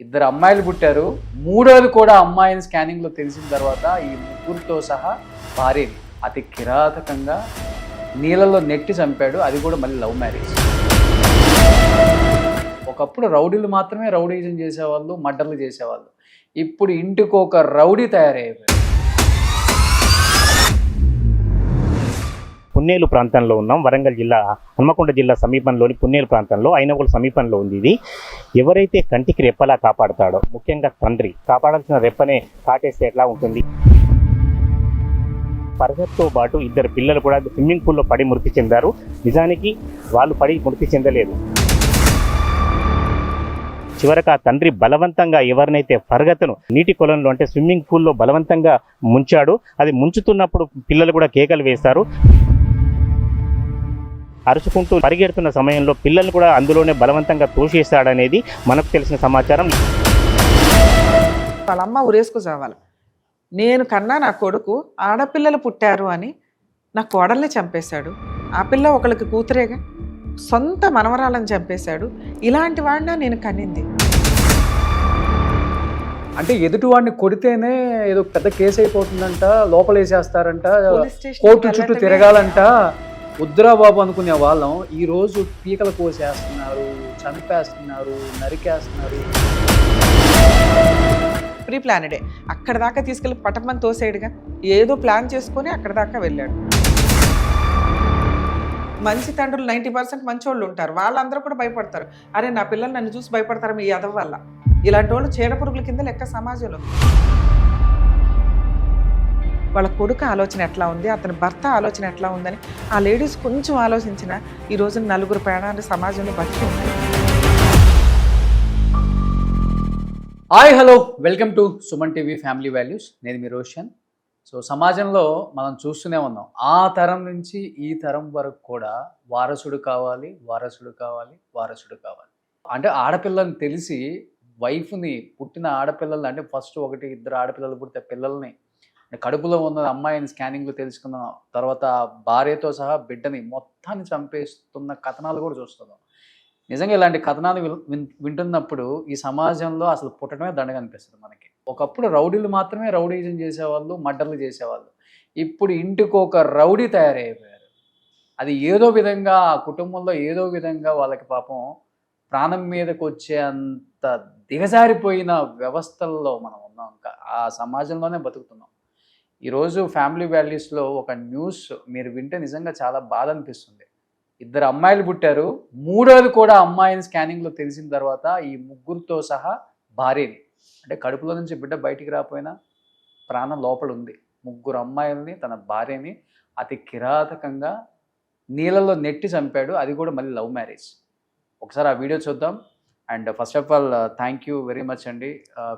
2 అమ్మాయిలు పుట్టారు. మూడోది కూడా అమ్మాయిని స్కానింగ్లో తెలిసిన తర్వాత ఈ ముగ్గురితో సహా భార్యని అతి కిరాతకంగా నీళ్ళలో నెట్టి చంపాడు. అది కూడా మళ్ళీ లవ్ మ్యారేజ్. ఒకప్పుడు రౌడీలు మాత్రమే రౌడీజం చేసేవాళ్ళు, మర్డర్లు చేసేవాళ్ళు. ఇప్పుడు ఇంటికి ఒక రౌడీ తయారయ్యారు. పున్నేలు ప్రాంతంలో ఉన్నాం. వరంగల్ జిల్లా హన్మకొండ జిల్లా సమీపంలోని పున్నేలు ప్రాంతంలో ఐనగోలు సమీపంలో ఉంది ఇది. ఎవరైతే కంటికి రెప్పలా కాపాడతాడో, ముఖ్యంగా తండ్రి కాపాడాల్సిన రెప్పనే కాటేస్తే ఎట్లా ఉంటుంది? పరగత్తో పాటు 2 పిల్లలు కూడా స్విమ్మింగ్ పూల్లో పడి మృతి చెందారు. నిజానికి వాళ్ళు పడి మృతి చెందలేదు. చివరకు ఆ తండ్రి బలవంతంగా ఎవరినైతే ఫర్గత్ను నీటి కొలంలో అంటే స్విమ్మింగ్ పూల్లో బలవంతంగా ముంచాడు. అది ముంచుతున్నప్పుడు పిల్లలు కూడా కేకలు వేశారు. అరుచుకుంటూ పరిగెడుతున్న సమయంలో పిల్లలు కూడా అందులోనే బలవంతంగా తోసేశాడనేది మనకు తెలిసిన సమాచారం. వాళ్ళ అమ్మ ఉరేసుకు చావాలి. నేను కన్నా నా కొడుకు ఆడపిల్లలు పుట్టారు అని నా కోడల్ని చంపేశాడు. ఆ పిల్ల ఒకళ్ళకి కూతురేగా, సొంత మనవరాలను చంపేశాడు. ఇలాంటి వాడినా నేను కనింది. అంటే ఎదుటి వాడిని కొడితేనే ఏదో పెద్ద కేసు అయిపోతుందంట, లోపలేసేస్తారంట, పోలీస్ స్టేషన్ కోర్టు చుట్టూ వెళ్ళటమే తిరగాలంట. వద్దురా బాబు అనుకునే వాళ్ళం ఈరోజు పీకలు కోసేస్తున్నారు, చంపేస్తున్నారు, నరికేస్తున్నారు. ప్రీ ప్లానడే. అక్కడ దాకా తీసుకెళ్ళి పటమని తోసేడుగా, ఏదో ప్లాన్ చేసుకొని అక్కడ దాకా వెళ్ళాడు. మంచి తండ్రులు 90% మంచోళ్ళు ఉంటారు. వాళ్ళందరూ కూడా భయపడతారు. అరే నా పిల్లలు నన్ను చూసి భయపడతారు మీ యదవ వల్ల. ఇలాంటి వాళ్ళు చీడపురుగుల కింద లెక్క సమాజంలో. వాళ్ళ కొడుకు ఆలోచన ఎట్లా ఉంది, అతని భర్త ఆలోచన ఎట్లా ఉందని ఆ లేడీస్ కొంచెం ఆలోచించిన ఈ రోజున 4 ప్రాణాలు సమాజంలో బతికి ఉన్నాయి. Hi hello, welcome to Suman TV family values. నేను మీ రోషన్. సో సమాజంలో మనం చూస్తూనే ఉన్నాం, ఆ తరం నుంచి ఈ తరం వరకు కూడా వారసుడు కావాలి, వారసుడు కావాలి, వారసుడు కావాలి. అంటే ఆడపిల్లని తెలిసి వైఫ్ని, పుట్టిన ఆడపిల్లల్ని, అంటే ఫస్ట్ 1-2 ఆడపిల్లలు పుడితే పిల్లల్ని, కడుపులో ఉన్న అమ్మాయిని స్కానింగ్లో తెలుసుకున్న తర్వాత భార్యతో సహా బిడ్డని మొత్తాన్ని చంపేస్తున్న కథనాలు కూడా చూస్తున్నాం. నిజంగా ఇలాంటి కథనాలు వింటున్నప్పుడు ఈ సమాజంలో అసలు పుట్టడమే దండగా అనిపిస్తుంది మనకి. ఒకప్పుడు రౌడీలు మాత్రమే రౌడీజం చేసేవాళ్ళు, మర్డర్లు చేసేవాళ్ళు. ఇప్పుడు ఇంటికి ఒక రౌడీ తయారైపోయారు. అది ఏదో విధంగా ఆ కుటుంబంలో ఏదో విధంగా వాళ్ళకి పాపం ప్రాణం మీదకి వచ్చే అంత దిగజారిపోయిన వ్యవస్థల్లో మనం ఉన్నాం. ఇంకా ఆ సమాజంలోనే బతుకుతున్నాం. ఈరోజు ఫ్యామిలీ వాల్యూస్లో ఒక న్యూస్ మీరు వింటే నిజంగా చాలా బాధ అనిపిస్తుంది. 2 అమ్మాయిలు పుట్టారు. మూడోది కూడా అమ్మాయిని స్కానింగ్లో తెలిసిన తర్వాత ఈ ముగ్గురితో సహా భార్యని, అంటే కడుపులో నుంచి బిడ్డ బయటికి రాకపోయినా ప్రాణం లోపల ఉంది. 3 అమ్మాయిల్ని, తన భార్యని అతి కిరాతకంగా నీళ్ళలో నెట్టి చంపాడు. అది కూడా మళ్ళీ లవ్ మ్యారేజ్. ఒకసారి ఆ వీడియో చూద్దాం. And first of all thank you very much అండి.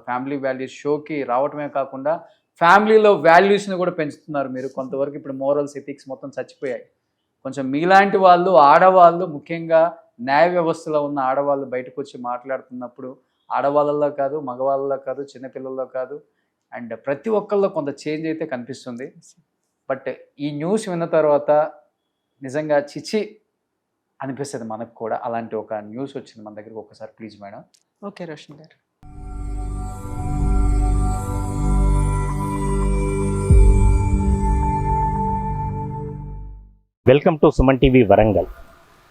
ఫ్యామిలీ వాల్యూస్ షోకి రావటమే కాకుండా ఫ్యామిలీలో వాల్యూస్ని కూడా పెంచుతున్నారు మీరు. కొంతవరకు ఇప్పుడు మోరల్స్, ఎథిక్స్ మొత్తం చచ్చిపోయాయి. కొంచెం మీలాంటి వాళ్ళు, ఆడవాళ్ళు, ముఖ్యంగా న్యాయ వ్యవస్థలో ఉన్న ఆడవాళ్ళు బయటకు వచ్చి మాట్లాడుతున్నప్పుడు ఆడవాళ్ళలో కాదు, మగవాళ్ళలో కాదు, చిన్నపిల్లల్లో కాదు, అండ్ ప్రతి ఒక్కళ్ళలో కొంత చేంజ్ అయితే కనిపిస్తుంది. బట్ ఈ న్యూస్ విన్న తర్వాత నిజంగా చిచి అనిపిస్తుంది మనకు కూడా. అలాంటి ఒక న్యూస్ వచ్చింది మన దగ్గరికి. ఒకసారి ప్లీజ్ మేడం. ఓకే రోషన్ గారు. Welcome to Suman TV Warangal.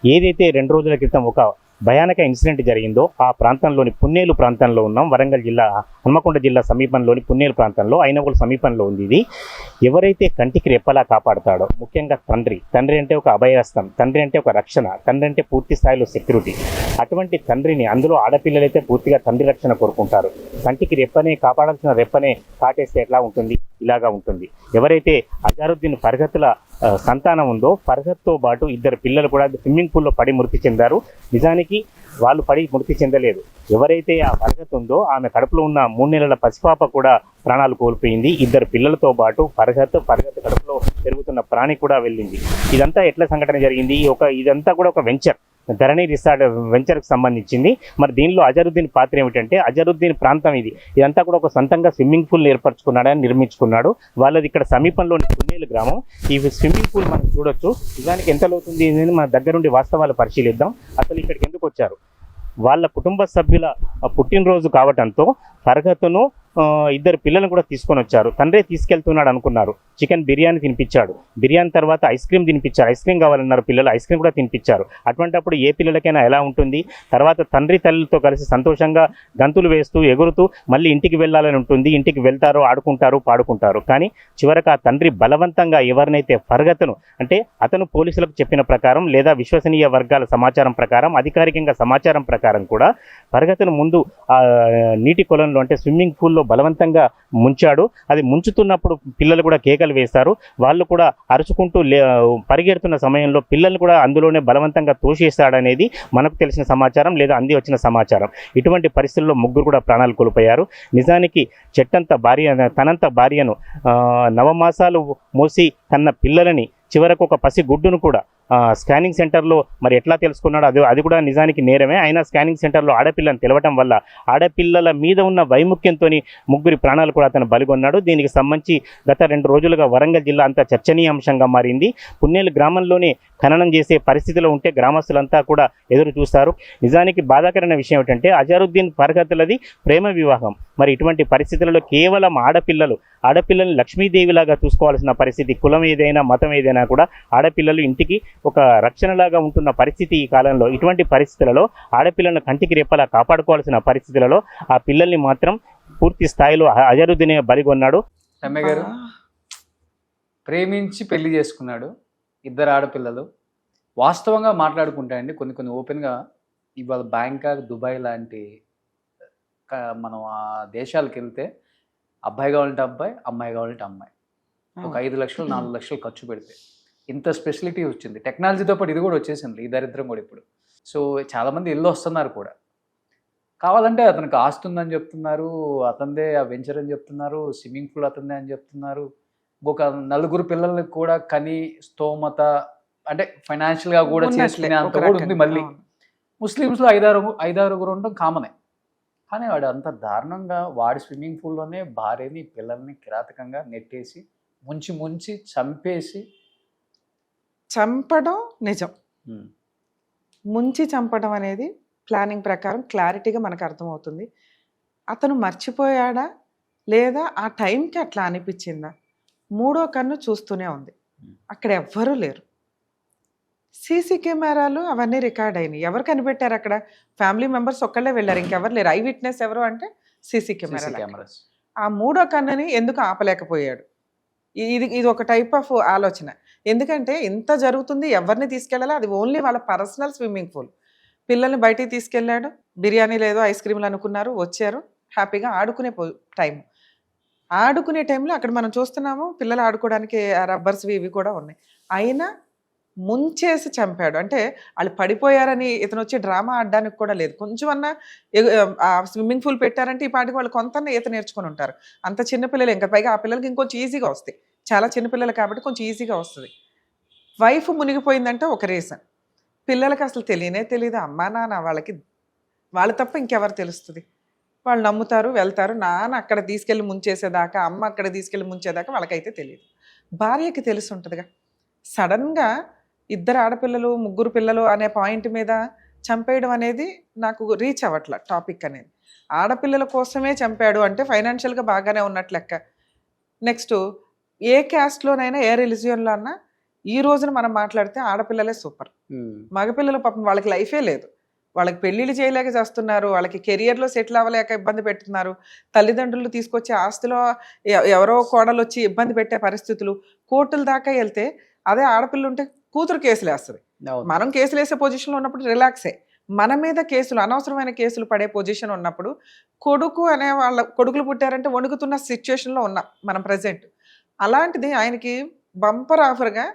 ఏదైతే 2 రోజుల క్రితం ఒక భయానక ఇన్సిడెంట్ జరిగిందో ఆ ప్రాంతంలోని పున్నేలు ప్రాంతంలో ఉన్నాం. వరంగల్ జిల్లా హన్మకొండ జిల్లా సమీపంలోని పున్నేలు ప్రాంతంలో ఐనగోలు సమీపంలో ఉంది ఇది. ఎవరైతే కంటికి రెప్పలా కాపాడతాడో, ముఖ్యంగా తండ్రి అంటే ఒక అభయహస్తం, తండ్రి అంటే ఒక రక్షణ, తండ్రి అంటే పూర్తి స్థాయిలో సెక్యూరిటీ. అటువంటి తండ్రిని, అందులో ఆడపిల్లలైతే పూర్తిగా తండ్రి రక్షణ కోరుకుంటారు. కంటికి రెప్పనే, కాపాడాల్సిన రెప్పనే కాటేస్తే ఎట్లా ఉంటుంది? ఇలాగా ఉంటుంది. ఎవరైతే అజారుద్దీన్ ఫర్గత్ల సంతానం ఉందో, ఫర్గత్తో పాటు 2 పిల్లలు కూడా స్విమ్మింగ్ పూల్లో పడి మృతి చెందారు. నిజానికి వాళ్ళు పడి మృతి చెందలేదు. ఎవరైతే ఆ ఫర్గత్ ఉందో ఆమె కడుపులో ఉన్న 3 నెలల పసిపాప కూడా ప్రాణాలు కోల్పోయింది. 2 పిల్లలతో పాటు ఫర్గత్ కడుపులో పెరుగుతున్న ప్రాణి కూడా వెళ్ళింది. ఇదంతా ఎట్లా సంఘటన జరిగింది? ఇదంతా కూడా ఒక వెంచర్, ధరణి రిసార్ట్ వెంచర్కి సంబంధించింది. మరి దీనిలో అజరుద్దీన్ పాత్ర ఏమిటంటే, అజరుద్దీన్ ప్రాంతం ఇదంతా కూడా ఒక సొంతంగా స్విమ్మింగ్ పూల్ ఏర్పరచుకున్నాడని నిర్మించుకున్నాడు. వాళ్ళది ఇక్కడ సమీపంలోని పున్నేలు గ్రామం. ఈ స్విమ్మింగ్ పూల్ మనం చూడొచ్చు. నిజానికి ఎంత లోతుంది మన దగ్గరుండి వాస్తవాలు పరిశీలిద్దాం. అసలు ఇక్కడికి ఎందుకు వచ్చారు? వాళ్ళ కుటుంబ సభ్యుల పుట్టినరోజు కావటంతో ఫర్హత్ను ఇద్దరు పిల్లలను కూడా తీసుకొని వచ్చారు. తండ్రే తీసుకెళ్తున్నాడు అనుకున్నారు. చికెన్ బిర్యానీ తినిపించాడు. బిర్యానీ తర్వాత ఐస్ క్రీమ్ తినిపించారు. ఐస్ క్రీమ్ కావాలన్నారు పిల్లలు, ఐస్ క్రీమ్ కూడా తినిపించారు. అటువంటిప్పుడు ఏ పిల్లలకైనా ఎలా ఉంటుంది? తర్వాత తండ్రి తల్లితో కలిసి సంతోషంగా గంతులు వేస్తూ ఎగురుతూ మళ్ళీ ఇంటికి వెళ్ళాలని ఉంటుంది. ఇంటికి వెళ్తారు, ఆడుకుంటారు, పాడుకుంటారు. కానీ చివరకు ఆ తండ్రి బలవంతంగా ఎవరినైతే ఫర్హత్ను అంటే అతను పోలీసులకు చెప్పిన ప్రకారం లేదా విశ్వసనీయ వర్గాల సమాచారం ప్రకారం, అధికారికంగా సమాచారం ప్రకారం కూడా ఫర్హత్ను ముందు నీటి కొలంలో అంటే స్విమ్మింగ్ పూల్లో బలవంతంగా ముంచాడు. అది ముంచుతున్నప్పుడు పిల్లలు కూడా కేకలు వేశారు. వాళ్ళు కూడా అరుచుకుంటూ పరిగెడుతున్న సమయంలో పిల్లల్ని కూడా అందులోనే బలవంతంగా తోసేశాడనేది మనకు తెలిసిన సమాచారం లేదా అంది వచ్చిన సమాచారం. ఇటువంటి పరిస్థితుల్లో ముగ్గురు కూడా ప్రాణాలు కోల్పోయారు. నిజానికి తనంత భార్యను నవమాసాలు మోసి కన్న పిల్లలని చివరకు ఒక పసి గుడ్డును కూడా స్కానింగ్ సెంటర్లో మరి ఎట్లా తెలుసుకున్నాడో అది కూడా నిజానికి నేరమే. అయినా స్కానింగ్ సెంటర్లో ఆడపిల్లని తెలవటం వల్ల ఆడపిల్లల మీద ఉన్న వైముఖ్యంతో ముగ్గురి ప్రాణాలు కూడా అతను బలిగొన్నాడు. దీనికి సంబంధించి గత 2 రోజులుగా వరంగల్ జిల్లా అంతా చర్చనీయాంశంగా మారింది. పున్నేలు గ్రామంలోనే ఖననం చేసే పరిస్థితిలో ఉంటే గ్రామస్తులంతా కూడా ఎదురు చూస్తారు. నిజానికి బాధాకరమైన విషయం ఏంటంటే అజరుద్దీన్ ఫర్హత్లది ప్రేమ వివాహం. మరి ఇటువంటి పరిస్థితులలో కేవలం ఆడపిల్లల్ని లక్ష్మీదేవిలాగా చూసుకోవాల్సిన పరిస్థితి. కులం ఏదైనా మతం ఏదైనా కూడా ఆడపిల్లలు ఇంటికి ఒక రక్షణలాగా ఉంటున్న పరిస్థితి ఈ కాలంలో. ఇటువంటి పరిస్థితులలో ఆడపిల్లలను కంటికి రెప్పలా కాపాడుకోవాల్సిన పరిస్థితులలో ఆ పిల్లల్ని మాత్రం పూర్తి స్థాయిలో అజరుద్దీనే బలిగొన్నాడు. రమ్య గారు ప్రేమించి పెళ్లి చేసుకున్నాడు, 2 ఆడపిల్లలు. వాస్తవంగా మాట్లాడుకుంటాయండి కొన్ని ఓపెన్గా ఇవాళ బ్యాంకాక్, దుబాయ్ లాంటి మనం ఆ దేశాలకు వెళ్తే అబ్బాయి కావాలంటే అబ్బాయి, అమ్మాయి కావాలంటే అమ్మాయి. ఒక 5 లక్షలు 4 లక్షలు ఖర్చు పెడితే ఇంత స్పెషాలిటీ వచ్చింది. టెక్నాలజీతో పాటు ఇది కూడా వచ్చేసింది, ఈ దరిద్రం కూడా ఇప్పుడు. సో చాలామంది ఇల్లు వస్తున్నారు కూడా. కావాలంటే అతనికి ఆస్తి ఉందని చెప్తున్నారు, అతనిదే ఆ వెంచర్ అని చెప్తున్నారు, స్విమ్మింగ్ పూల్ అతనిదే అని చెప్తున్నారు. ఒక 4 పిల్లలకి కూడా కని స్తోమత అంటే ఫైనాన్షియల్గా కూడా చేసుకునే అంత కూడా ఉంది. మళ్ళీ ముస్లిమ్స్లో 5-6 ఉండడం కామనే. కానీ వాడు అంత దారుణంగా వాడి స్విమ్మింగ్ పూల్లోనే భార్యని పిల్లల్ని కిరాతకంగా నెట్టేసి ముంచి చంపేసి చంపడం నిజం. ముంచి చంపడం అనేది ప్లానింగ్ ప్రకారం క్లారిటీగా మనకు అర్థమవుతుంది. అతను మర్చిపోయాడా లేదా ఆ టైంకి అట్లా అనిపించిందా? 3వ కన్ను చూస్తూనే ఉంది. అక్కడ ఎవ్వరూ లేరు. సీసీ కెమెరాలు అవన్నీ రికార్డ్ అయినాయి. ఎవరు కనిపెట్టారు అక్కడ? ఫ్యామిలీ మెంబర్స్ ఒక్కళ్ళే వెళ్ళారు, ఇంకెవరు లేరు. ఐ విట్నెస్ ఎవరు అంటే సీసీ కెమెరాస్. ఆ 3వ కన్నుని ఎందుకు ఆపలేకపోయాడు? ఇది ఒక టైప్ ఆఫ్ ఆలోచన. ఎందుకంటే ఇంత జరుగుతుంది, ఎవరిని తీసుకెళ్ళాలి? అది ఓన్లీ వాళ్ళ పర్సనల్ స్విమ్మింగ్ పూల్. పిల్లల్ని బయటికి తీసుకెళ్ళాడు, బిర్యానీ లేదో ఐస్ క్రీమ్లు అనుకున్నారు, వచ్చారు హ్యాపీగా ఆడుకునే టైంలో అక్కడ మనం చూస్తున్నాము పిల్లలు ఆడుకోవడానికి రబ్బర్స్ ఇవి కూడా ఉన్నాయి. అయినా ముంచేసి చంపాడు. అంటే వాళ్ళు పడిపోయారని ఇతను వచ్చి డ్రామా ఆడడానికి కూడా లేదు. కొంచెం అన్నా స్విమ్మింగ్ పూల్ పెట్టారంటే ఈ పాటికి వాళ్ళు కొంత ఈత నేర్చుకొని ఉంటారు. అంత చిన్నపిల్లలు ఇంకా, పైగా ఆ పిల్లలకి ఇంకొంచెం ఈజీగా వస్తాయి. చాలా చిన్నపిల్లలు కాబట్టి కొంచెం ఈజీగా వస్తుంది. వైఫ్ మునిగిపోయిందంటే ఒక రీజన్. పిల్లలకి అసలు తెలియదు. అమ్మా నాన్న వాళ్ళు తప్ప ఇంకెవరు తెలుస్తుంది? వాళ్ళు నమ్ముతారు, వెళ్తారు. నాన్న అక్కడ తీసుకెళ్ళి ముంచేసేదాకా, అమ్మ అక్కడ తీసుకెళ్ళి ముంచేదాకా వాళ్ళకైతే తెలియదు. భార్యకి తెలిసి ఉంటుందిగా. సడన్గా 2 ఆడపిల్లలు 3 పిల్లలు అనే పాయింట్ మీద చంపేయడం అనేది నాకు రీచ్ అవ్వట్ల టాపిక్ అనేది. ఆడపిల్లల కోసమే చంపాడు అంటే ఫైనాన్షియల్గా బాగానే ఉన్నట్లు లెక్క. నెక్స్ట్ ఏ క్యాస్ట్లోనైనా ఏ రిలీజియన్లో అన్నా ఈ రోజున మనం మాట్లాడితే ఆడపిల్లలే సూపర్. మగపిల్లలు పాపం వాళ్ళకి లైఫే లేదు. వాళ్ళకి పెళ్ళిళ్ళు చేయలేక చేస్తున్నారు, వాళ్ళకి కెరియర్లో సెటిల్ అవ్వలేక ఇబ్బంది పెడుతున్నారు. తల్లిదండ్రులు తీసుకొచ్చే ఆస్తిలో ఎవరో కోడలు వచ్చి ఇబ్బంది పెట్టే పరిస్థితులు. కోర్టుల దాకా వెళ్తే అదే ఆడపిల్ల ఉంటే కూతురు కేసులు వేస్తుంది. మనం కేసులు వేసే పొజిషన్లో ఉన్నప్పుడు రిలాక్సే. మన మీద కేసులు, అనవసరమైన కేసులు పడే పొజిషన్ ఉన్నప్పుడు కొడుకులు పుట్టారంటే వణుకుతున్న సిచ్యువేషన్లో ఉన్నాం మనం ప్రజెంట్. అలాంటిది ఆయనకి బంపర్ ఆఫర్గా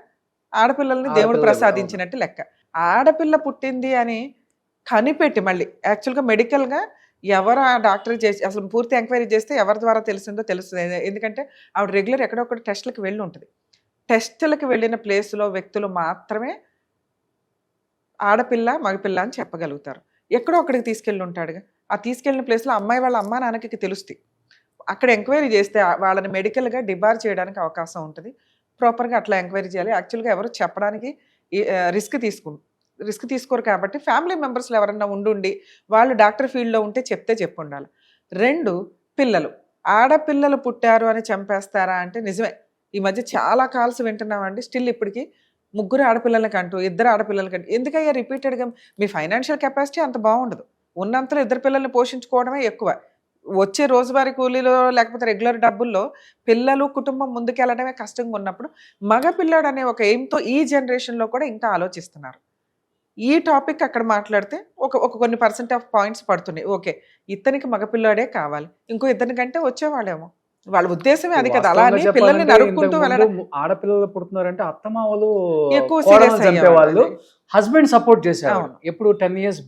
ఆడపిల్లల్ని దేవుడు ప్రసాదించినట్టు లెక్క. ఆడపిల్ల పుట్టింది అని కనిపెట్టి మళ్ళీ యాక్చువల్గా మెడికల్గా ఎవరు ఆ డాక్టర్ చేసి అసలు పూర్తి ఎంక్వైరీ చేస్తే ఎవరి ద్వారా తెలిసిందో తెలుస్తుంది. ఎందుకంటే ఆవిడ రెగ్యులర్ ఎక్కడొక్కడ టెస్టులకు వెళ్ళి ఉంటుంది. టెస్టులకు వెళ్ళిన ప్లేస్లో వ్యక్తులు మాత్రమే ఆడపిల్ల మగపిల్ల అని చెప్పగలుగుతారు. ఎక్కడో అక్కడికి తీసుకెళ్ళి ఉంటాడుగా. ఆ తీసుకెళ్ళిన ప్లేస్లో అమ్మాయి వాళ్ళ అమ్మా నాన్నకి తెలుస్తాయి. అక్కడ ఎంక్వైరీ చేస్తే వాళ్ళని మెడికల్గా డిబార్ చేయడానికి అవకాశం ఉంటుంది. ప్రాపర్గా అట్లా ఎంక్వైరీ చేయాలి. యాక్చువల్గా ఎవరు చెప్పడానికి రిస్క్ రిస్క్ తీసుకోరు కాబట్టి ఫ్యామిలీ మెంబర్స్లో ఎవరన్నా ఉండి వాళ్ళు డాక్టర్ ఫీల్డ్లో ఉంటే చెప్పు ఉండాలి. 2, పిల్లలు. ఆడపిల్లలు పుట్టారు అని చంపేస్తారా అంటే నిజమే. ఈ మధ్య చాలా కాల్స్ వింటున్నామండి. స్టిల్ ఇప్పటికి 3 ఆడపిల్లలకంటూ 2 ఆడపిల్లలకంటూ ఎందుకయ్యా రిపీటెడ్గా మీ ఫైనాన్షియల్ కెపాసిటీ అంత బాగుండదు. ఉన్నంతలో 2 పిల్లల్ని పోషించుకోవడమే ఎక్కువ. వచ్చే రోజువారీ కూలీలో లేకపోతే రెగ్యులర్ డబ్బుల్లో పిల్లలు కుటుంబం ముందుకెళ్ళడమే కష్టంగా ఉన్నప్పుడు మగ పిల్లాడు అనే ఒక ఎయిమ్తో ఈ జనరేషన్లో కూడా ఇంకా ఆలోచిస్తున్నారు. ఈ టాపిక్ అక్కడ మాట్లాడితే ఒక కొన్ని పర్సెంట్ ఆఫ్ పాయింట్స్ పడుతున్నాయి. ఓకే, ఇతనికి మగపిల్లాడే కావాలి, ఇంకో ఇతని కంటే వచ్చేవాళ్ళేమో. వాళ్ళ ఉద్దేశమే అది కదా. అలా అని పిల్లల్ని నరుక్కుంటూ వెళ్ళడం. ఆడపిల్లలు పుడుతున్నారంటే అత్తమామలు ఎక్కువ serious చంపేవాళ్ళు, అయ్యేవాళ్ళు. హస్బెండ్ సపోర్ట్ చేశారు అవును. ఎప్పుడు 10 years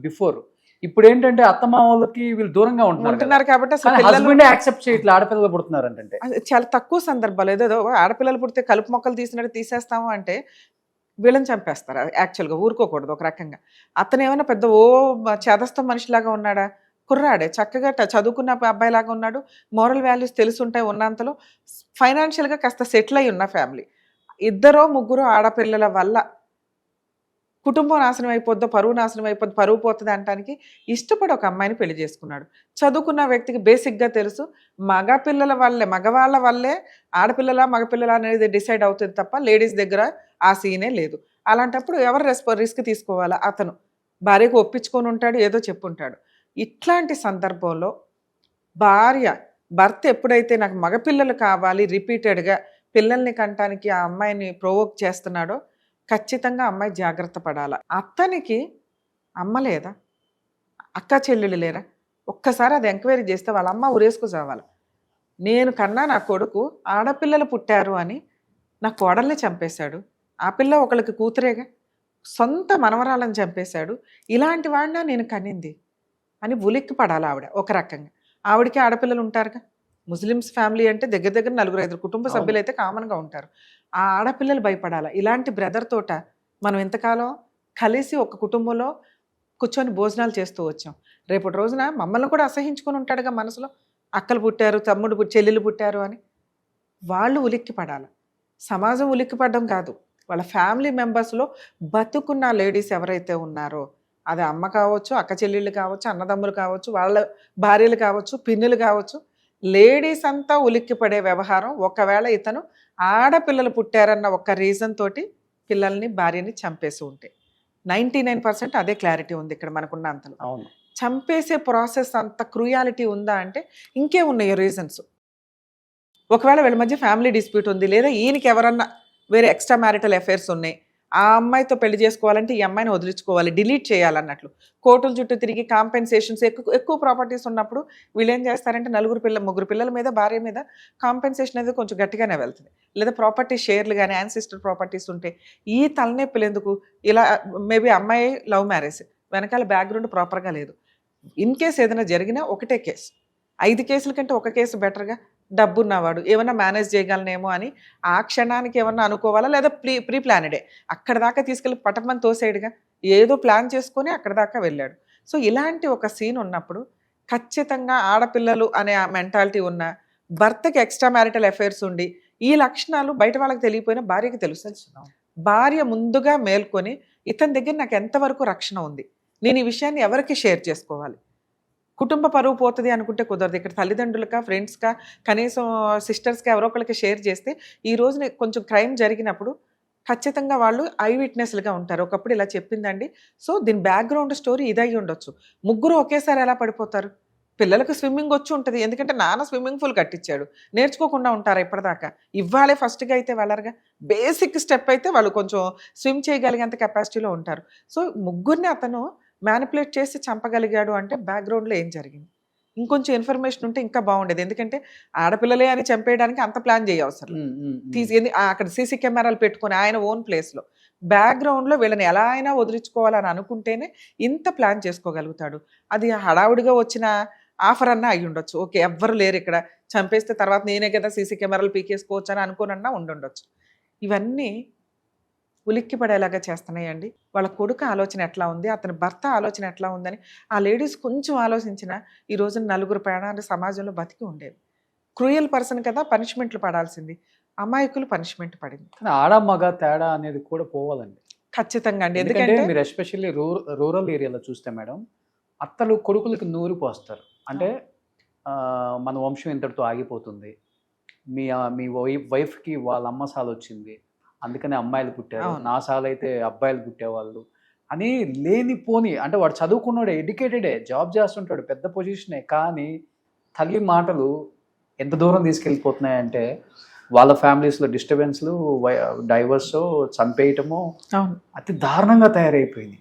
బిఫోర్. ఇప్పుడు ఏంటంటే అత్తమామలకి వీళ్ళు దూరంగా ఉంటున్నారు కాబట్టి అసలు పిల్లలు హస్బెండ్ యాక్సెప్ట్ చేయట్లేదు ఆడపిల్లలు పుడుతున్నారు అంటే. అది చాలా తక్కువ సందర్భాలు. ఏదో ఆడపిల్లలు పుడితే కలుపు మొక్కలు తీసినట్టు తీసేస్తాము అంటే వీళ్ళని చంపేస్తారు. యాక్చువల్గా ఊరుకోకూడదు ఒక రకంగా. అతను ఏమైనా పెద్ద చేదస్థం మనిషిలాగా ఉన్నాడా? కుర్రాడే, చక్కగా చదువుకున్న అబ్బాయిలాగా ఉన్నాడు. మోరల్ వాల్యూస్ తెలుసుంటాయి ఉన్నంతలో. ఫైనాన్షియల్గా కాస్త సెటిల్ అయి ఉన్న ఫ్యామిలీ. 2, 3 ఆడపిల్లల వల్ల కుటుంబం నాశనం అయిపోద్దో, పరువు నాశనం అయిపోద్ది, పరువు పోతుంది అనడానికి ఇష్టపడి ఒక అమ్మాయిని పెళ్లి చేసుకున్నాడు. చదువుకున్న వ్యక్తికి బేసిక్గా తెలుసు మగవాళ్ళ వల్లే ఆడపిల్లల మగపిల్లల అనేది డిసైడ్ అవుతుంది తప్ప లేడీస్ దగ్గర ఆ సీనే లేదు. అలాంటప్పుడు ఎవరు రిస్క్ తీసుకోవాలా? అతను భార్యకు ఒప్పించుకొని ఉంటాడు, ఏదో చెప్పుంటాడు. ఇట్లాంటి సందర్భంలో భర్త ఎప్పుడైతే నాకు మగపిల్లలు కావాలి రిపీటెడ్గా పిల్లల్ని కంటానికి ఆ అమ్మాయిని ప్రొవోక్ చేస్తున్నాడో ఖచ్చితంగా అమ్మాయి జాగ్రత్త పడాల. అతనికి అమ్మ లేదా, అక్క చెల్లెలు లేరా? ఒక్కసారి అది ఎంక్వైరీ చేస్తే వాళ్ళ అమ్మ ఉరేసుకు చావాలి. నేను కన్నా నా కొడుకు ఆడపిల్లలు పుట్టారు అని నా కోడల్ని చంపేశాడు. ఆ పిల్ల ఒకళ్ళకి కూతురేగా, సొంత మనవరాలను చంపేశాడు. ఇలాంటి వాడినా నేను కనింది అని ఉలిక్కి పడాలి ఆవిడ. ఒక రకంగా ఆవిడకి ఆడపిల్లలు ఉంటారుగా. ముస్లిమ్స్ ఫ్యామిలీ అంటే దగ్గర 4-5 కుటుంబ సభ్యులు అయితే కామన్గా ఉంటారు. ఆ ఆడపిల్లలు భయపడాలి. ఇలాంటి బ్రదర్ తోట మనం ఎంతకాలం కలిసి ఒక కుటుంబంలో కూర్చొని భోజనాలు చేస్తూ వచ్చాం. రేపటి రోజున మమ్మల్ని కూడా అసహించుకొని ఉంటాడుగా మనసులో. అక్కలు పుట్టారు, చెల్లెలు పుట్టారు అని వాళ్ళు ఉలిక్కి పడాలి. సమాజం ఉలిక్కి పడడం కాదు, వాళ్ళ ఫ్యామిలీ మెంబర్స్లో బతుకున్న లేడీస్ ఎవరైతే ఉన్నారో, అది అమ్మ కావచ్చు, అక్క చెల్లెళ్ళు కావచ్చు, అన్నదమ్ములు కావచ్చు, వాళ్ళ భార్యలు కావచ్చు, పిన్నులు కావచ్చు, లేడీస్ అంతా ఉలిక్కి పడే వ్యవహారం. ఒకవేళ ఇతను ఆడపిల్లలు పుట్టారన్న ఒక్క రీజన్ తోటి పిల్లల్ని భార్యని చంపేసి ఉంటే 99% అదే క్లారిటీ ఉంది ఇక్కడ మనకున్న అంతలో. అవును, చంపేసే ప్రాసెస్ అంత క్రూయాలిటీ ఉందా అంటే ఇంకే ఉన్నాయి రీజన్స్. ఒకవేళ వీళ్ళ మధ్య ఫ్యామిలీ డిస్ప్యూట్ ఉంది, లేదా ఈయనకి ఎవరన్నా వేరే ఎక్స్ట్రా మ్యారిటల్ అఫైర్స్ ఉన్నాయి, ఆ అమ్మాయితో పెళ్లి చేసుకోవాలంటే ఈ అమ్మాయిని వదిలించుకోవాలి, డిలీట్ చేయాలన్నట్లు కోర్టుల చుట్టూ తిరిగి కాంపెన్సేషన్స్ ఎక్కువ ప్రాపర్టీస్ ఉన్నప్పుడు వీళ్ళు ఏం చేస్తారంటే 3 పిల్లల మీద భార్య మీద కాంపెన్సేషన్ అనేది కొంచెం గట్టిగానే వెళ్తుంది. లేదా ప్రాపర్టీ షేర్లు కానీ యాన్సిస్టర్ ప్రాపర్టీస్ ఉంటే ఈ తలనొప్పులు ఎందుకు? ఇలా మేబీ అమ్మాయి లవ్ మ్యారేజ్, వెనకాల బ్యాక్గ్రౌండ్ ప్రాపర్గా లేదు. ఇన్ కేస్ ఏదైనా జరిగినా ఒకటే కేసు, 5 కేసుల కంటే ఒక కేసు బెటర్గా. డబ్బున్నవాడు ఏమన్నా మేనేజ్ చేయగలనేమో అని ఆ క్షణానికి ఏమన్నా అనుకోవాలా, లేదా ప్రీ ప్లానెడే అక్కడ దాకా తీసుకెళ్ళి పటమని తోసేడుగా ఏదో ప్లాన్ చేసుకొని అక్కడ దాకా వెళ్ళాడు. సో ఇలాంటి ఒక సీన్ ఉన్నప్పుడు ఖచ్చితంగా ఆడపిల్లలు అనే ఆ మెంటాలిటీ ఉన్న భర్తకి ఎక్స్ట్రా మ్యారిటల్ అఫైర్స్ ఉండి ఈ లక్షణాలు బయట వాళ్ళకి తెలియపోయినా భార్యకి తెలుసు. భార్య ముందుగా మేల్కొని ఇతని దగ్గర నాకు ఎంతవరకు రక్షణ ఉంది, నేను ఈ విషయాన్ని ఎవరికి షేర్ చేసుకోవాలి. కుటుంబ పరువు పోతుంది అనుకుంటే కుదరదు. ఇక్కడ తల్లిదండ్రులకా, ఫ్రెండ్స్కా, కనీసం సిస్టర్స్కా ఎవరో ఒకరికి షేర్ చేస్తే ఈ రోజున కొంచెం క్రైమ్ జరిగినప్పుడు ఖచ్చితంగా వాళ్ళు ఐ విట్నెస్లుగా ఉంటారు. ఒకప్పుడు ఇలా చెప్పిందండి, సో దీని బ్యాక్గ్రౌండ్ స్టోరీ ఇదై ఉండొచ్చు. 3 ఒకేసారి ఎలా పడిపోతారు? పిల్లలకు స్విమ్మింగ్ వచ్చి ఉంటుంది, ఎందుకంటే నాన్న స్విమ్మింగ్ పూల్ కట్టించాడు, నేర్చుకోకుండా ఉంటారా ఇప్పటిదాకా? ఇవ్వాలే ఫస్ట్గా అయితే వెళ్ళరుగా. బేసిక్ స్టెప్ అయితే వాళ్ళు కొంచెం స్విమ్ చేయగలిగేంత కెపాసిటీలో ఉంటారు. సో 3 అతను మ్యానిపులేట్ చేసి చంపగలిగాడు అంటే బ్యాక్గ్రౌండ్లో ఏం జరిగింది? ఇంకొంచెం ఇన్ఫర్మేషన్ ఉంటే ఇంకా బాగుండేది. ఎందుకంటే ఆడపిల్లలే అని చంపేయడానికి అంత ప్లాన్ చేయవసరం. అక్కడ సీసీ కెమెరాలు పెట్టుకొని ఆయన ఓన్ ప్లేస్లో బ్యాక్గ్రౌండ్లో వీళ్ళని ఎలా అయినా వదిలించుకోవాలని అనుకుంటేనే ఇంత ప్లాన్ చేసుకోగలుగుతాడు. అది హడావుడిగా వచ్చిన ఆఫర్ అన్నా అయ్యి ఉండొచ్చు. ఓకే, ఎవ్వరు లేరు ఇక్కడ, చంపేస్తే తర్వాత నేనే కదా సీసీ కెమెరాలు పీకేసుకోవచ్చు అని అనుకోనన్నా ఉండుండొచ్చు. ఇవన్నీ ఉలిక్కి పడేలాగా చేస్తున్నాయండి. వాళ్ళ కొడుకు ఆలోచన ఎట్లా ఉంది, అతని భర్త ఆలోచన ఎట్లా ఉందని ఆ లేడీస్ కొంచెం ఆలోచించినా ఈ రోజున 4 ప్రాణాలు సమాజంలో బతికి ఉండేవి. క్రూయల్ పర్సన్ కదా పనిష్మెంట్లు పడాల్సింది, అమాయకులు పనిష్మెంట్ పడింది. కానీ ఆడ మగ తేడా అనేది కూడా పోవాలండి. ఖచ్చితంగా అండి. ఎందుకంటే ఎందుకంటే మీరు ఎస్పెషల్లీ రూరల్ ఏరియాలో చూస్తే మేడం, అత్తలు కొడుకులకి నూరి పోస్తారు. అంటే మన వంశం ఇంతటితో ఆగిపోతుంది. మీ వైఫ్‌కి వాళ్ళ అమ్మ సాలొచ్చింది. అందుకనే అమ్మాయిలు పుట్టారు. అవును. నా సాలైతే అబ్బాయిలు పుట్టేవాళ్ళు అని లేనిపోని, అంటే వాడు చదువుకున్నోడే, ఎడ్యుకేటెడే, జాబ్ చేస్తుంటాడు, పెద్ద పొజిషనే. కానీ తల్లి మాటలు ఎంత దూరం తీసుకెళ్ళిపోతున్నాయంటే వాళ్ళ ఫ్యామిలీస్‌లో డిస్టర్బెన్స్‌లు, డైవర్సో, చంపేయటమో అవును. అతి దారుణంగా తయారైపోయింది.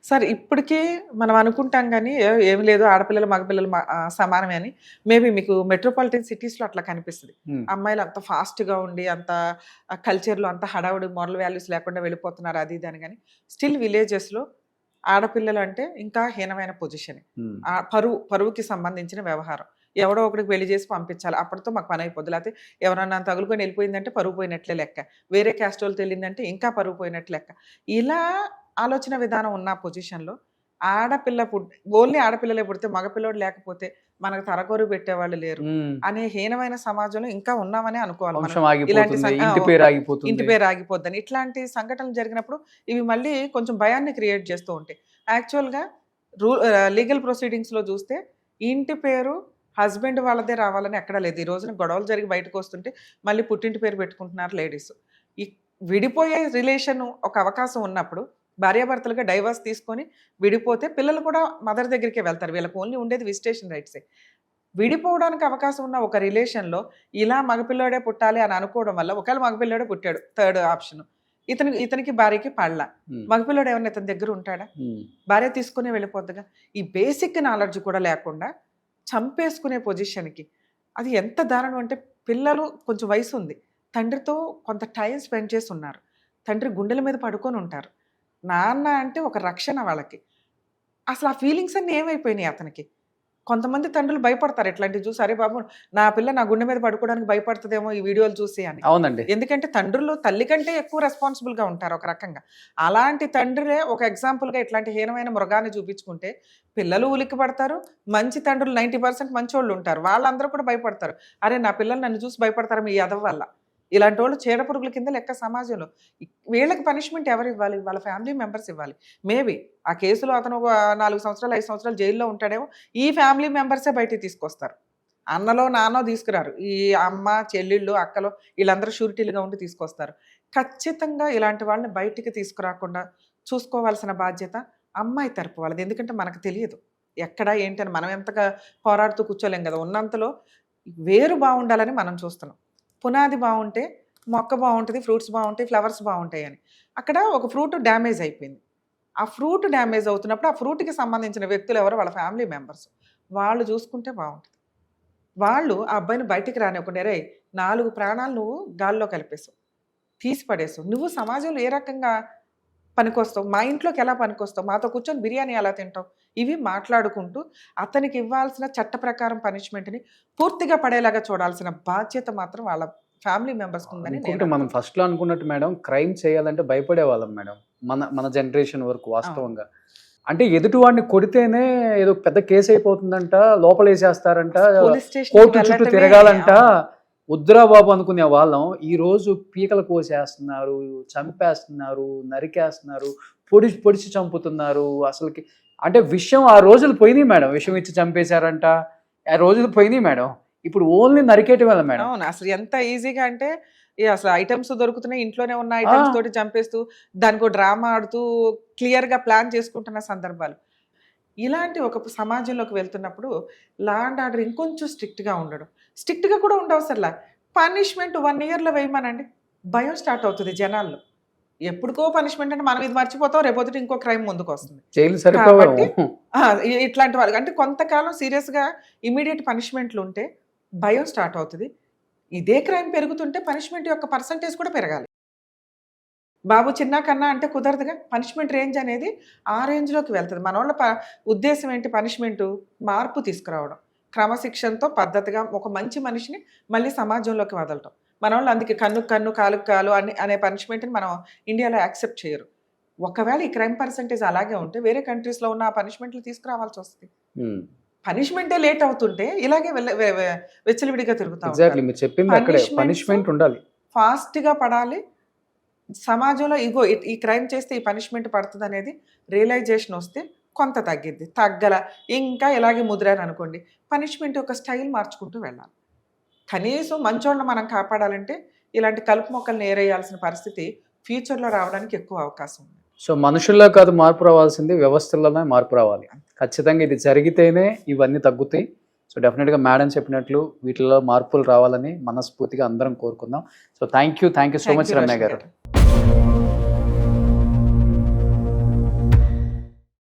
సరే ఇప్పటికీ మనం అనుకుంటాం కానీ ఏమి లేదు, ఆడపిల్లలు మగపిల్లలు సమానమే అని. మేబీ మీకు మెట్రోపాలిటన్ సిటీస్లో అట్లా కనిపిస్తుంది. హ్మ్. అమ్మాయిలు అంత ఫాస్ట్గా ఉండి అంత కల్చర్లో అంత హడావుడి మోరల్ వాల్యూస్ లేకుండా వెళ్ళిపోతున్నారు అది ఇది అని. కానీ స్టిల్ విలేజెస్లో ఆడపిల్లలు అంటే ఇంకా హీనమైన పొజిషన్. హ్మ్. పరువుకి సంబంధించిన వ్యవహారం. ఎవడో ఒకడికి పెళ్లి చేసి పంపించాలి, అప్పటితో మాకు పని అయిపోద్ది. లేకపోతే ఎవరన్నా తగులుకొని వెళ్ళిపోయిందంటే పరువు పోయినట్లే లెక్క. వేరే క్యాస్ట్ వాళ్ళు తెలియదంటే ఇంకా పరువు పోయినట్లు లెక్క. ఇలా ఆలోచన విధానం ఉన్న పొజిషన్లో ఆడపిల్ల ఓన్లీ ఆడపిల్లలే పుడితే మగపిల్లోడు లేకపోతే మనకు తరగోరు పెట్టేవాళ్ళు లేరు హ్మ్. అనే హీనమైన సమాజంలో ఇంకా ఉన్నామని అనుకోవాలి మనం. వంశం ఇలాంటి ఆగిపోతుంది, సం- ఇంటి ఆ, పేరు ఆగిపోతుంది. ఇంటి పేరు ఆగిపోద్దని ఇట్లాంటి సంఘటనలు జరిగినప్పుడు ఇవి మళ్ళీ కొంచెం భయాన్ని క్రియేట్ చేస్తూ ఉంటాయి. యాక్చువల్గా లీగల్ ప్రొసీడింగ్స్లో చూస్తే ఇంటి పేరు హస్బెండ్ వాళ్ళదే రావాలని ఎక్కడా లేదు. ఈ రోజున గొడవలు జరిగి బయటకు వస్తుంటే మళ్ళీ పుట్టింటి పేరు పెట్టుకుంటున్నారు లేడీస్. ఈ విడిపోయే రిలేషన్ ఒక అవకాశం ఉన్నప్పుడు భార్యాభర్తలుగా డైవర్స్ తీసుకొని విడిపోతే పిల్లలు కూడా మదర్ దగ్గరికే వెళ్తారు. వీళ్ళకి ఓన్లీ ఉండేది విజిటేషన్ రైట్సే. విడిపోవడానికి అవకాశం ఉన్న ఒక రిలేషన్లో ఇలా మగపిల్లాడే పుట్టాలి అని అనుకోవడం వల్ల, ఒకవేళ మగపిల్లాడే పుట్టాడు, థర్డ్ ఆప్షన్, ఇతనికి భార్యకి పడలా, హ్మ్. మగపిల్లాడు ఏమన్నా ఇతని దగ్గర ఉంటాడా? హ్మ్. భార్య తీసుకునే వెళ్ళిపోద్దిగా. ఈ బేసిక్ నాలెడ్జ్ కూడా లేకుండా చంపేసుకునే పొజిషన్కి అది ఎంత దారుణం అంటే, పిల్లలు కొంచెం వయసు ఉంది, తండ్రితో కొంత టైం స్పెండ్ చేసి ఉన్నారు, తండ్రి గుండెల మీద పడుకొని ఉంటారు, నాన్న అంటే ఒక రక్షణ వాళ్ళకి. అసలు ఆ ఫీలింగ్స్ అన్నీ ఏమైపోయినాయి అతనికి. కొంతమంది తండ్రులు భయపడతారు ఇట్లాంటివి చూసి, అరే బాబు నా పిల్ల నా గుండె మీద పడుకోవడానికి భయపడుతుందేమో ఈ వీడియోలు చూసి అని. అవునండి. ఎందుకంటే తండ్రులు తల్లి కంటే ఎక్కువ రెస్పాన్సిబుల్గా ఉంటారు ఒక రకంగా. అలాంటి తండ్రులే ఒక ఎగ్జాంపుల్గా ఇట్లాంటి హీనమైన మృగాన్ని చూపించుకుంటే పిల్లలు ఉలిక్కి పడతారు. మంచి తండ్రులు 90% మంచోళ్ళు ఉంటారు, వాళ్ళందరూ కూడా భయపడతారు. అరే నా పిల్లలు నన్ను చూసి భయపడతారు మీ యదవ వల్ల. ఇలాంటి వాళ్ళు చీడపురుగుల కింద లెక్క సమాజంలో. వీళ్ళకి పనిష్మెంట్ ఎవరు ఇవ్వాలి? వాళ్ళ ఫ్యామిలీ మెంబర్స్ ఇవ్వాలి. మేబీ ఆ కేసులో అతను ఒక 4 సంవత్సరాలు 5 సంవత్సరాలు జైల్లో ఉంటాడేమో, ఈ ఫ్యామిలీ మెంబర్సే బయటికి తీసుకొస్తారు. అన్నలో నాన్నో తీసుకురారు. ఈ అమ్మ చెల్లెళ్ళు అక్కలో వీళ్ళందరూ షూరిటీలుగా ఉండి తీసుకొస్తారు. ఖచ్చితంగా ఇలాంటి వాళ్ళని బయటికి తీసుకురాకుండా చూసుకోవాల్సిన బాధ్యత అమ్మాయి తరపు వాళ్ళది. ఎందుకంటే మనకు తెలియదు ఎక్కడ ఏంటని, మనం ఎంతగా పోరాడుతూ కూర్చోలేం కదా. ఉన్నంతలో వేరు బాగుండాలని మనం చూస్తున్నాం. పునాది బాగుంటే మొక్క బాగుంటుంది, ఫ్రూట్స్ బాగుంటాయి, ఫ్లవర్స్ బాగుంటాయి అని. అక్కడ ఒక ఫ్రూట్ డ్యామేజ్ అయిపోయింది. ఆ ఫ్రూట్ డ్యామేజ్ అవుతున్నప్పుడు ఆ ఫ్రూట్కి సంబంధించిన వ్యక్తులు ఎవరో వాళ్ళ ఫ్యామిలీ మెంబర్స్, వాళ్ళు చూసుకుంటే బాగుంటుంది. వాళ్ళు ఆ అబ్బాయిని బయటికి రానివ్వకుండా, రే 4 ప్రాణాలు నువ్వు గాల్లో కలిపేసావు, తీసి పడేసావు, నువ్వు సమాజంలో ఏ రకంగా పనికొస్తావు, మా ఇంట్లోకి ఎలా పనికొస్తావు, మాతో కూర్చొని బిర్యానీ ఎలా తింటావు, ఇవి మాట్లాడుకుంటూ అతనికి ఇవ్వాల్సిన చట్ట ప్రకారం పనిష్మెంట్ని పూర్తిగా పడేలాగా చూడాల్సిన బాధ్యత మాత్రం వాళ్ళ ఫ్యామిలీ మెంబర్స్ ఉందని అనుకుంటే మనం ఫస్ట్లో అనుకున్నట్టు మేడం, క్రైమ్ చేయాలంటే భయపడే వాళ్ళం మేడం, మన జనరేషన్ వరకు వాస్తవంగా. అంటే ఎదుటి వాడిని కొడితేనే ఏదో పెద్ద కేసు అయిపోతుందంట, లోపలేసేస్తారంట, కోర్టు చుట్టూ తిరగాలంట, వద్దురా బాబు అనుకునే వాళ్ళం. ఈరోజు పీకలు కోసేస్తున్నారు, చంపేస్తున్నారు, నరికేస్తున్నారు, పొడిచి చంపుతున్నారు. అసలుకి అంటే విషయం ఆ రోజులు పోయినాయి మేడం. విషయం ఇచ్చి చంపేశారంట, ఆ రోజులు పోయినాయి మేడం. ఇప్పుడు ఓన్లీ నరికేయటం వల్ల మేడం. అవును, అసలు ఎంత ఈజీగా అంటే అసలు ఐటమ్స్ దొరుకుతున్నాయి, ఇంట్లోనే ఉన్న ఐటమ్స్ తోటి చంపేస్తూ దానికి డ్రామా ఆడుతూ క్లియర్గా ప్లాన్ చేసుకుంటున్న సందర్భాలు. ఇలాంటి ఒక సమాజంలోకి వెళ్తున్నప్పుడు లా అండ్ ఆర్డర్ ఇంకొంచెం స్ట్రిక్ట్గా ఉండడం, స్ట్రిక్ట్గా కూడా ఉండవసరలా పనిష్మెంట్ 1 ఇయర్లో వేయమనండి, భయం స్టార్ట్ అవుతుంది జనాల్లో. ఎప్పుడుకో పనిష్మెంట్ అంటే మనం ఇది మర్చిపోతాం, రేపొద్దుట ఇంకో క్రైమ్ ముందుకు వస్తుంది. జైలు సరిపోవేమో. ఇట్లాంటి వాళ్ళకి అంటే కొంతకాలం సీరియస్గా ఇమీడియట్ పనిష్మెంట్లు ఉంటే భయం స్టార్ట్ అవుతుంది. ఇదే క్రైమ్ పెరుగుతుంటే పనిష్మెంట్ యొక్క పర్సంటేజ్ కూడా పెరగాలి. బాబు చిన్న కన్నా అంటే కుదరదుగా. పనిష్మెంట్ రేంజ్ అనేది ఆ రేంజ్లోకి వెళ్తుంది. మన వాళ్ళ ఉద్దేశం ఏంటి? పనిష్మెంటు మార్పు తీసుకురావడం, క్రమశిక్షణతో పద్ధతిగా ఒక మంచి మనిషిని మళ్ళీ సమాజంలోకి వదలటం. మన వాళ్ళు అందుకే కన్నుకు కన్ను కాలుకు కాలు అనే పనిష్మెంట్ని మనం ఇండియాలో యాక్సెప్ట్ చేయరు. ఒకవేళ ఈ క్రైమ్ పర్సంటేజ్ అలాగే ఉంటే వేరే కంట్రీస్లో ఉన్న ఆ పనిష్మెంట్లు తీసుకురావాల్సి వస్తుంది. పనిష్మెంటే లేట్ అవుతుంటే ఇలాగే వెచ్చలివిడిగా తిరుగుతాం. ఎగ్జాక్ట్లీ మీరు చెప్పింది అక్కడే, పనిష్మెంట్ ఉండాలి, ఫాస్ట్గా పడాలి. సమాజంలో ఇగో ఈ క్రైమ్ చేస్తే ఈ పనిష్మెంట్ పడుతుంది అనేది రియలైజేషన్ వస్తే కొంత తగ్గిద్ది. తగ్గల ఇంకా ఇలాగే ముదిరారు అనుకోండి, పనిష్మెంట్ యొక్క స్టైల్ మార్చుకుంటూ వెళ్ళాలి. కనీసం మంచోళ్ళని మనం కాపాడాలంటే ఇలాంటి కలుపు మొక్కల్ని ఏరేయాల్సిన పరిస్థితి ఫ్యూచర్లో రావడానికి ఎక్కువ అవకాశం ఉంది. సో మనుషుల్లో కాదు మార్పు రావాల్సింది, వ్యవస్థల్లోనే మార్పు రావాలి. ఖచ్చితంగా ఇది జరిగితేనే ఇవన్నీ తగ్గుతాయి. సో డెఫినెట్గా మేడం చెప్పినట్లు వీటిలో మార్పులు రావాలని మనస్ఫూర్తిగా అందరం కోరుకుందాం. So thank you so much Ramya గారు.